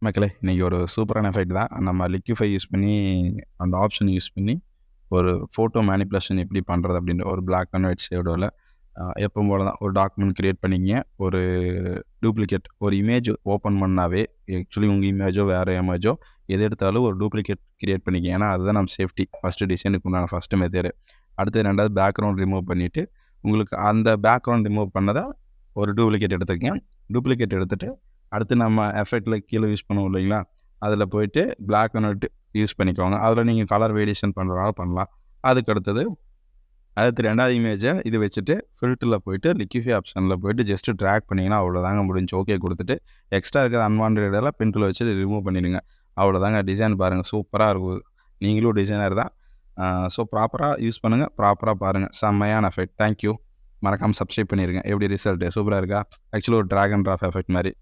மக்களே, இன்னைக்கு ஒரு சூப்பரான எஃபெக்ட் தான். நம்ம லிக்விஃபை யூஸ் பண்ணி அந்த ஆப்ஷன் யூஸ் பண்ணி ஒரு ஃபோட்டோ மேனிபுலேஷன் எப்படி பண்ணுறது அப்படின்ற ஒரு பிளாக் அண்ட் ஒயிட் ஷேடோவில் எப்பவும் போல தான் ஒரு டாக்குமெண்ட் க்ரியேட் பண்ணிங்க. ஒரு டூப்ளிகேட் ஒரு இமேஜ் ஓப்பன் பண்ணாவே ஆக்சுவலி உங்கள் இமேஜோ வேறு இமேஜோ எது எடுத்தாலும் ஒரு டூப்ளிகேட் க்ரியேட் பண்ணிக்க. ஏன்னா அதுதான் நம்ம சேஃப்டி. ஃபஸ்ட்டு டிசைனுக்கு உண்டான ஃபஸ்ட்டு மெத்தேடு. அடுத்து ரெண்டாவது பேக்ரவுண்ட் ரிமூவ் பண்ணிவிட்டு உங்களுக்கு அந்த பேக்ரவுண்ட் ரிமூவ் பண்ணதை ஒரு டூப்ளிகேட் எடுத்துக்கங்க. டூப்ளிகேட் எடுத்துகிட்டு அடுத்து நம்ம எஃபெக்டில் கீழே யூஸ் பண்ணுவோம் இல்லைங்களா, அதில் போயிட்டு பிளாக் அண்ட் ஒயிட் யூஸ் பண்ணிக்கோங்க. அதில் நீங்கள் கலர் வேரியேஷன் பண்ணுறதால பண்ணலாம். அதுக்கு அடுத்து ரெண்டாவது இமேஜை இது வச்சுட்டு ஃபில்டரில் போயிட்டு லிக்விஃபை ஆப்ஷனில் போயிட்டு ஜஸ்ட்டு ட்ராக் பண்ணிங்கன்னா அவ்வளோதாங்க முடிஞ்சு. ஓகே கொடுத்துட்டு எக்ஸ்ட்ரா இருக்கிற அன்வான்ட் இதெல்லாம் பென்சில் வச்சு ரிமூவ் பண்ணிடுங்க. அவ்வளோதாங்க. டிசைன் பாருங்கள், சூப்பராக இருக்கும். நீங்களும் டிசைனர் தான். ஸோ ப்ராப்பராக யூஸ் பண்ணுங்கள், ப்ராப்பராக பாருங்கள். செம்மையான எஃபெக்ட். தேங்க்யூ. மறக்காமல் சப்ஸ்கிரைப் பண்ணிடுங்க. எப்படி ரிசல்ட்டு சூப்பராக இருக்கா? ஆக்சுவலி ஒரு ட்ராக் அண்ட் ட்ராப் எஃபெக்ட் மாதிரி.